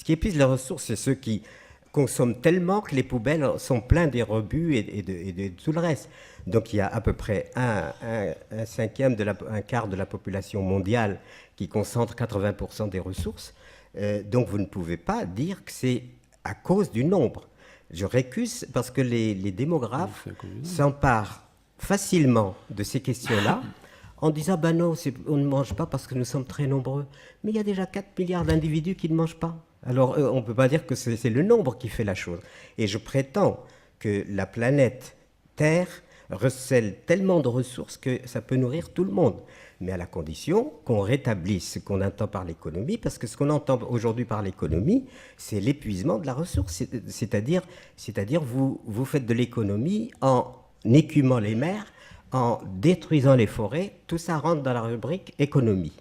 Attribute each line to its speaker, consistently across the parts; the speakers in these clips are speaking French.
Speaker 1: Ce qui épuise les ressources, c'est ceux qui consomment tellement que les poubelles sont pleines des rebuts et de tout le reste. Donc il y a à peu près un cinquième, un quart de la population mondiale qui concentre 80% des ressources. Donc vous ne pouvez pas dire que c'est à cause du nombre. Je récuse parce que les démographes s'emparent facilement de ces questions-là en disant ben non, on ne mange pas parce que nous sommes très nombreux. Mais il y a déjà 4 milliards d'individus qui ne mangent pas. Alors on ne peut pas dire que c'est le nombre qui fait la chose. Et je prétends que la planète Terre recèle tellement de ressources que ça peut nourrir tout le monde. Mais à la condition qu'on rétablisse ce qu'on entend par l'économie, parce que ce qu'on entend aujourd'hui par l'économie, c'est l'épuisement de la ressource. C'est-à-dire vous faites de l'économie en écumant les mers, en détruisant les forêts, tout ça rentre dans la rubrique économie.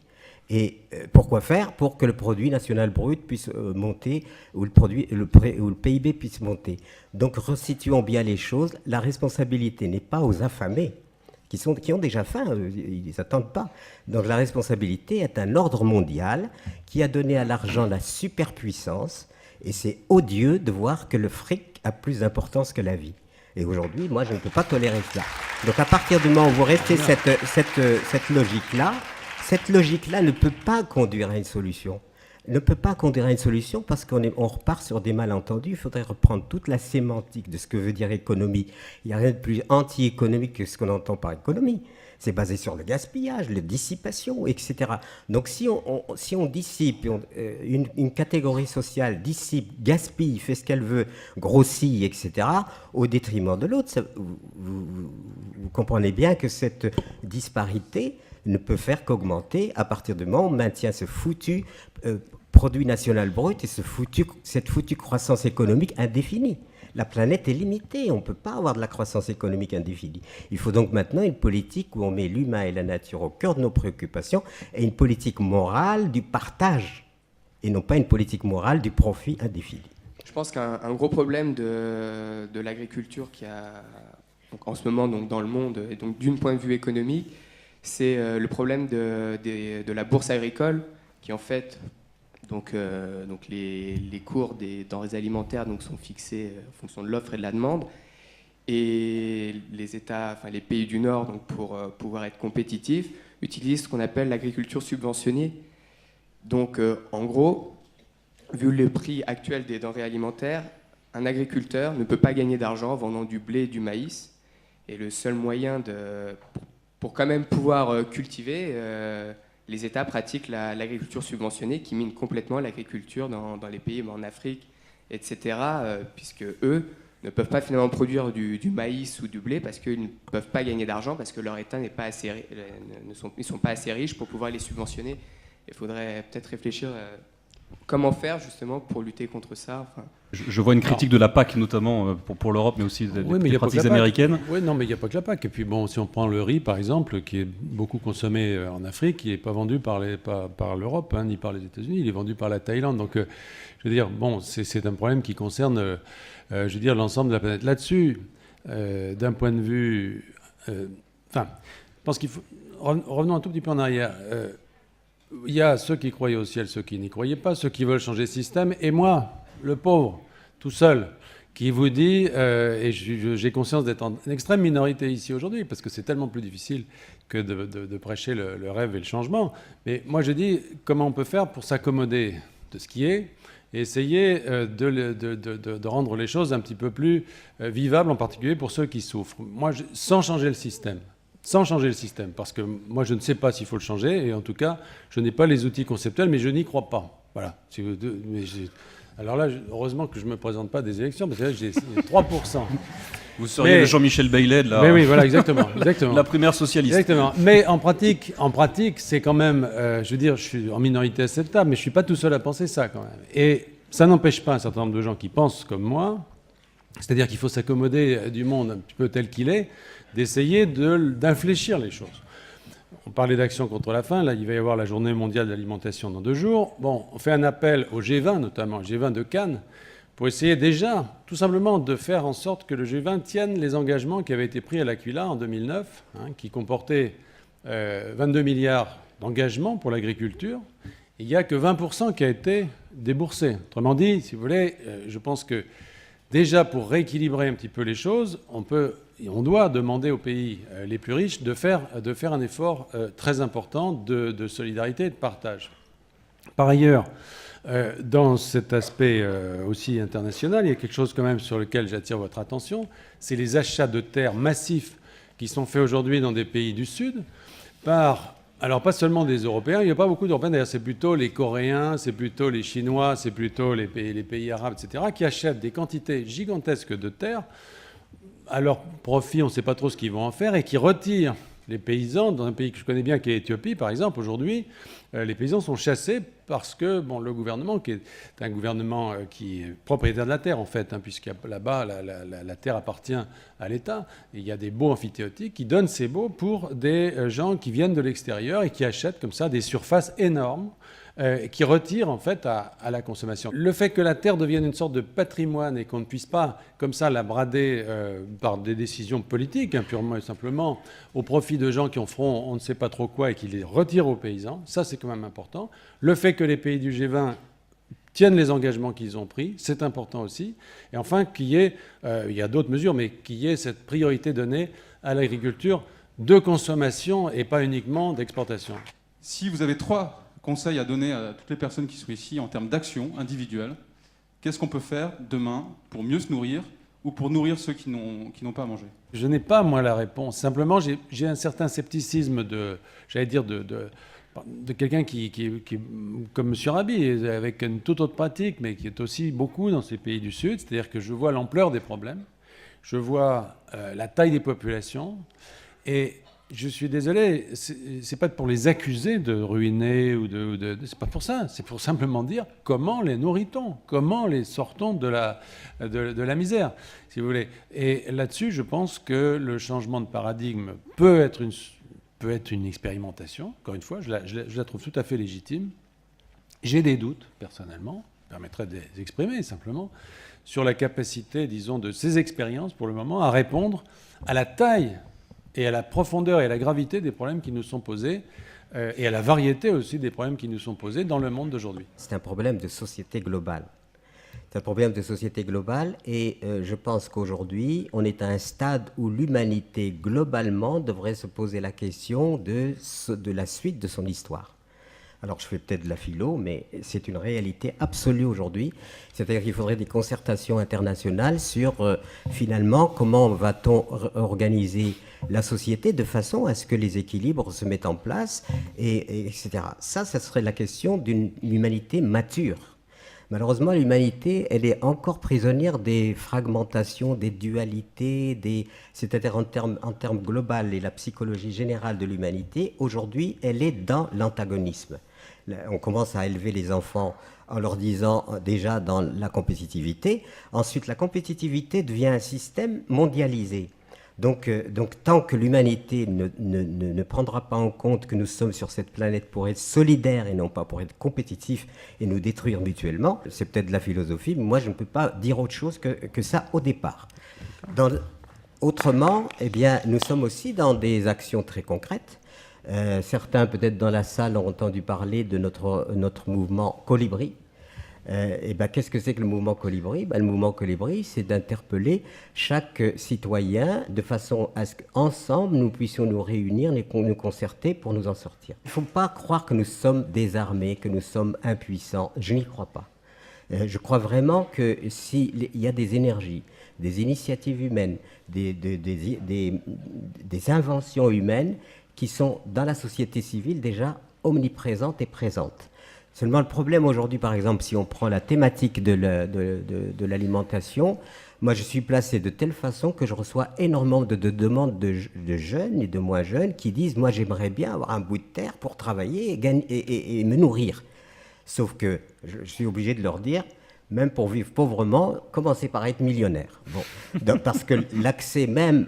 Speaker 1: Et pourquoi faire? Pour que le produit national brut puisse monter, ou le PIB puisse monter. Donc resituons bien les choses. La responsabilité n'est pas aux affamés, qui ont déjà faim, ils ne s'attendent pas. Donc la responsabilité est un ordre mondial qui a donné à l'argent la superpuissance, et c'est odieux de voir que le fric a plus d'importance que la vie. Et aujourd'hui, moi, je ne peux pas tolérer cela. Donc à partir du moment où vous restez cette logique-là ne peut pas conduire à une solution. Ne peut pas conduire à une solution parce qu'on repart sur des malentendus. Il faudrait reprendre toute la sémantique de ce que veut dire économie. Il n'y a rien de plus anti-économique que ce qu'on entend par économie. C'est basé sur le gaspillage, la dissipation, etc. Donc si on dissipe, une catégorie sociale dissipe, gaspille, fait ce qu'elle veut, grossit, etc., au détriment de l'autre, vous comprenez bien que cette disparité ne peut faire qu'augmenter à partir du moment où on maintient ce foutu produit national brut et cette foutue croissance économique indéfinie. La planète est limitée, on ne peut pas avoir de la croissance économique indéfinie. Il faut donc maintenant une politique où on met l'humain et la nature au cœur de nos préoccupations et une politique morale du partage et non pas une politique morale du profit indéfini.
Speaker 2: Je pense qu'un gros problème de l'agriculture qu'il y a donc, en ce moment donc, dans le monde, et donc d'un point de vue économique, c'est le problème de la bourse agricole qui en fait... Donc les cours des denrées alimentaires donc, sont fixés en fonction de l'offre et de la demande. Et les États, enfin les pays du Nord, donc pour pouvoir être compétitifs, utilisent ce qu'on appelle l'agriculture subventionnée. Donc en gros, vu le prix actuel des denrées alimentaires, un agriculteur ne peut pas gagner d'argent en vendant du blé et du maïs. Et le seul moyen pour quand même pouvoir cultiver... les États pratiquent l'agriculture subventionnée qui mine complètement l'agriculture dans les pays en Afrique, etc., puisque eux ne peuvent pas finalement produire du maïs ou du blé parce qu'ils ne peuvent pas gagner d'argent, parce que leur État n'est pas assez, ils ne sont pas assez riches pour pouvoir les subventionner. Il faudrait peut-être réfléchir comment faire justement pour lutter contre ça. Enfin,
Speaker 3: je vois une critique de la PAC notamment pour l'Europe, mais aussi des pratiques américaines.
Speaker 4: Oui, non, mais il n'y a pas que la PAC. Et puis bon, si on prend le riz, par exemple, qui est beaucoup consommé en Afrique, il n'est pas vendu par l'Europe, ni par les États-Unis, il est vendu par la Thaïlande. Donc, je veux dire, bon, c'est un problème qui concerne, je veux dire, l'ensemble de la planète. Là-dessus, d'un point de vue... Enfin, je pense qu'il faut... Revenons un tout petit peu en arrière. Il y a ceux qui croyaient au ciel, ceux qui n'y croyaient pas, ceux qui veulent changer le système, et moi, le pauvre, tout seul, qui vous dit, et j'ai conscience d'être en extrême minorité ici aujourd'hui, parce que c'est tellement plus difficile que de prêcher le rêve et le changement, mais moi je dis comment on peut faire pour s'accommoder de ce qui est, et essayer de rendre les choses un petit peu plus vivables, en particulier pour ceux qui souffrent. Moi, sans changer le système. Sans changer le système, parce que moi je ne sais pas s'il faut le changer, et en tout cas je n'ai pas les outils conceptuels, mais je n'y crois pas. Voilà. Alors là, heureusement que je ne me présente pas des élections, parce que là j'ai 3%.
Speaker 3: Vous seriez le Jean-Michel Baillet de la...
Speaker 4: Mais oui, voilà, exactement.
Speaker 3: La primaire socialiste.
Speaker 4: Exactement. Mais en pratique, c'est quand même, je veux dire, je suis en minorité acceptable, mais je ne suis pas tout seul à penser ça quand même. Et ça n'empêche pas un certain nombre de gens qui pensent comme moi, c'est-à-dire qu'il faut s'accommoder du monde un petit peu tel qu'il est, d'essayer d'infléchir les choses. On parlait d'action contre la faim, là il va y avoir la journée mondiale de l'alimentation dans 2 jours. Bon, on fait un appel au G20, notamment au G20 de Cannes, pour essayer déjà, tout simplement, de faire en sorte que le G20 tienne les engagements qui avaient été pris à l'Aquila en 2009, qui comportaient 22 milliards d'engagements pour l'agriculture, il n'y a que 20% qui a été déboursé. Autrement dit, si vous voulez, je pense que déjà pour rééquilibrer un petit peu les choses, on doit demander aux pays les plus riches de faire un effort très important de solidarité et de partage. Par ailleurs, dans cet aspect aussi international, il y a quelque chose quand même sur lequel j'attire votre attention, c'est les achats de terres massifs qui sont faits aujourd'hui dans des pays du Sud alors pas seulement des Européens, il n'y a pas beaucoup d'Européens, d'ailleurs c'est plutôt les Coréens, c'est plutôt les Chinois, c'est plutôt les pays arabes, etc., qui achètent des quantités gigantesques de terres à leur profit, on ne sait pas trop ce qu'ils vont en faire, et qui retirent les paysans. Dans un pays que je connais bien, qui est l'Éthiopie, par exemple, aujourd'hui, les paysans sont chassés parce que le gouvernement, qui est un gouvernement qui est propriétaire de la terre, en fait, puisque là-bas, la terre appartient à l'État. Et il y a des baux amphithéotiques qui donnent ces baux pour des gens qui viennent de l'extérieur et qui achètent comme ça des surfaces énormes, qui retirent en fait à la consommation. Le fait que la terre devienne une sorte de patrimoine et qu'on ne puisse pas comme ça la brader par des décisions politiques, purement et simplement, au profit de gens qui en feront on ne sait pas trop quoi et qui les retirent aux paysans, ça c'est quand même important. Le fait que les pays du G20 tiennent les engagements qu'ils ont pris, c'est important aussi. Et enfin, il y a d'autres mesures, mais qu'il y ait cette priorité donnée à l'agriculture de consommation et pas uniquement d'exportation.
Speaker 5: Si vous avez 3 conseils à donner à toutes les personnes qui sont ici en termes d'action individuelle, qu'est-ce qu'on peut faire demain pour mieux se nourrir ou pour nourrir ceux qui n'ont pas à manger?
Speaker 4: Je n'ai pas, moi, la réponse. Simplement, j'ai un certain scepticisme de quelqu'un qui, comme M. Rabi, avec une toute autre pratique, mais qui est aussi beaucoup dans ces pays du Sud. C'est-à-dire que je vois l'ampleur des problèmes, je vois la taille des populations, et je suis désolé, c'est pas pour les accuser de ruiner c'est pas pour ça. C'est pour simplement dire comment les nourrit-on, comment les sortons de la misère, si vous voulez. Et là-dessus, je pense que le changement de paradigme peut être une expérimentation. Encore une fois, je la trouve tout à fait légitime. J'ai des doutes, personnellement, permettrait de les exprimer simplement, sur la capacité, disons, de ces expériences, pour le moment, à répondre à la taille et à la profondeur et à la gravité des problèmes qui nous sont posés, et à la variété aussi des problèmes qui nous sont posés dans le monde d'aujourd'hui.
Speaker 1: C'est un problème de société globale. C'est un problème de société globale, et je pense qu'aujourd'hui, on est à un stade où l'humanité, globalement, devrait se poser la question de la suite de son histoire. Alors, je fais peut-être de la philo, mais c'est une réalité absolue aujourd'hui. C'est-à-dire qu'il faudrait des concertations internationales sur, finalement, comment va-t-on organiser la société de façon à ce que les équilibres se mettent en place, etc. Ça serait la question d'une humanité mature. Malheureusement, l'humanité, elle est encore prisonnière des fragmentations, des dualités, c'est-à-dire en termes global et la psychologie générale de l'humanité, aujourd'hui, elle est dans l'antagonisme. On commence à élever les enfants en leur disant déjà dans la compétitivité. Ensuite, la compétitivité devient un système mondialisé. Donc tant que l'humanité ne prendra pas en compte que nous sommes sur cette planète pour être solidaires et non pas pour être compétitifs et nous détruire mutuellement, c'est peut-être de la philosophie, mais moi je ne peux pas dire autre chose que ça au départ. Autrement, eh bien, nous sommes aussi dans des actions très concrètes. Certains peut-être dans la salle ont entendu parler de notre mouvement Colibri. Qu'est-ce que c'est que le mouvement Colibri? Le mouvement Colibri, c'est d'interpeller chaque citoyen de façon à ce qu'ensemble, nous puissions nous réunir, nous concerter pour nous en sortir. Il ne faut pas croire que nous sommes désarmés, que nous sommes impuissants. Je n'y crois pas. Je crois vraiment que s'il y a des énergies, des initiatives humaines, des inventions humaines qui sont dans la société civile déjà omniprésentes et présentes. Seulement le problème aujourd'hui, par exemple, si on prend la thématique de l'alimentation, moi je suis placé de telle façon que je reçois énormément de demandes de jeunes et de moins jeunes qui disent « moi j'aimerais bien avoir un bout de terre pour travailler et me nourrir ». Sauf que je suis obligé de leur dire, même pour vivre pauvrement, commencez par être millionnaire. Bon. Parce que l'accès même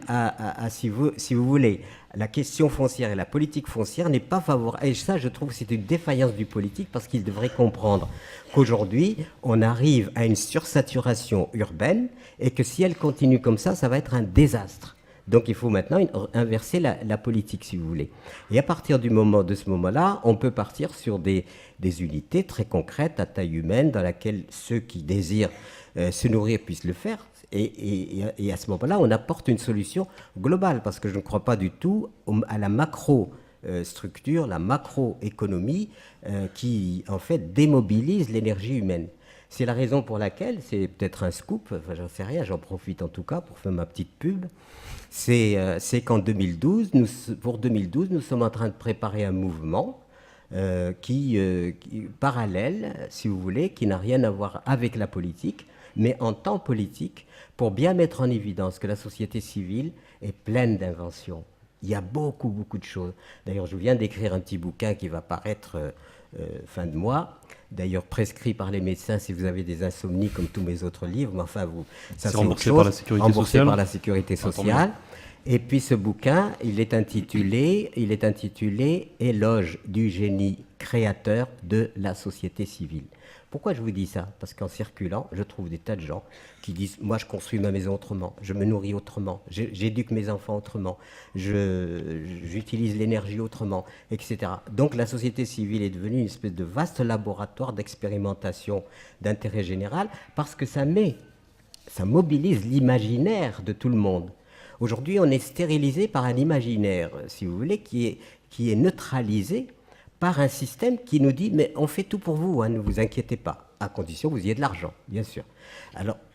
Speaker 1: si vous voulez, la question foncière et la politique foncière n'est pas favorable. Et ça, je trouve que c'est une défaillance du politique parce qu'il devrait comprendre qu'aujourd'hui, on arrive à une sursaturation urbaine et que si elle continue comme ça va être un désastre. Donc il faut maintenant inverser la politique, si vous voulez. Et à partir de ce moment-là, on peut partir sur des unités très concrètes à taille humaine dans laquelle ceux qui désirent se nourrir puissent le faire. Et à ce moment-là, on apporte une solution globale, parce que je ne crois pas du tout à la macro-structure, la macroéconomie qui, en fait, démobilise l'énergie humaine. C'est la raison pour laquelle, c'est peut-être un scoop, enfin, j'en sais rien, j'en profite en tout cas pour faire ma petite pub, c'est qu'en 2012, pour 2012, nous sommes en train de préparer un mouvement qui parallèle, si vous voulez, qui n'a rien à voir avec la politique, mais en temps politique, pour bien mettre en évidence que la société civile est pleine d'inventions. Il y a beaucoup, beaucoup de choses. D'ailleurs, je viens d'écrire un petit bouquin qui va paraître fin de mois, d'ailleurs prescrit par les médecins si vous avez des insomnies comme tous mes autres livres, mais enfin, ça c'est
Speaker 3: remboursé par la sécurité sociale.
Speaker 1: Par la sécurité sociale. Et puis ce bouquin, il est intitulé Éloge du génie créateur de la société civile. Pourquoi je vous dis ça? Parce qu'en circulant, je trouve des tas de gens qui disent « Moi, je construis ma maison autrement, je me nourris autrement, j'éduque mes enfants autrement, j'utilise l'énergie autrement, etc. » Donc la société civile est devenue une espèce de vaste laboratoire d'expérimentation d'intérêt général parce que ça mobilise l'imaginaire de tout le monde. Aujourd'hui, on est stérilisé par un imaginaire, si vous voulez, qui est neutralisé par un système qui nous dit « mais on fait tout pour vous, hein, ne vous inquiétez pas, à condition que vous ayez de l'argent, bien sûr ».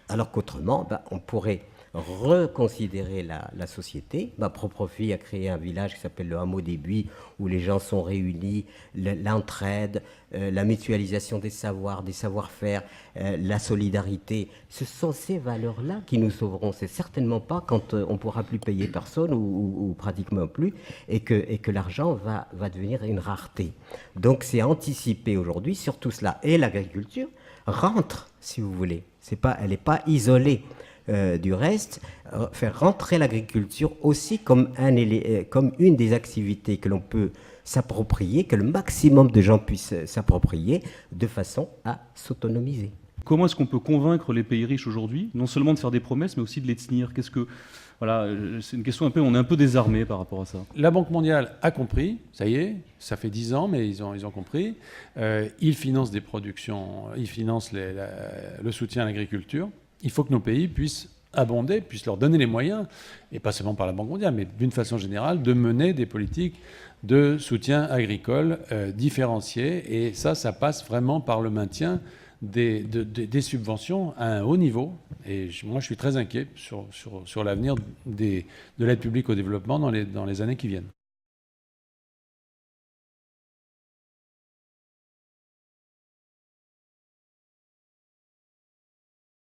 Speaker 1: Alors qu'autrement, on pourrait reconsidérer la société. Ma propre fille a créé un village qui s'appelle le Hameau des Buis, où les gens sont réunis, l'entraide, la mutualisation des savoirs, des savoir-faire, la solidarité. Ce sont ces valeurs-là qui nous sauveront. C'est certainement pas quand on ne pourra plus payer personne ou pratiquement plus et que l'argent va devenir une rareté. Donc c'est anticiper aujourd'hui sur tout cela. Et l'agriculture rentre, si vous voulez. Elle n'est pas isolée du reste. Faire rentrer l'agriculture aussi comme une des activités que l'on peut s'approprier, que le maximum de gens puissent s'approprier de façon à s'autonomiser.
Speaker 3: Comment est-ce qu'on peut convaincre les pays riches aujourd'hui, non seulement de faire des promesses, mais aussi de les tenir? Voilà, c'est une question on est un peu désarmé par rapport à ça.
Speaker 4: La Banque mondiale a compris, ça y est, ça fait 10 ans, mais ils ont compris. Ils financent des productions, ils financent le soutien à l'agriculture. Il faut que nos pays puissent abonder, puissent leur donner les moyens, et pas seulement par la Banque mondiale, mais d'une façon générale, de mener des politiques de soutien agricole différenciées. Et ça passe vraiment par le maintien des subventions à un haut niveau. Et moi, je suis très inquiet sur l'avenir de l'aide publique au développement dans les années qui viennent.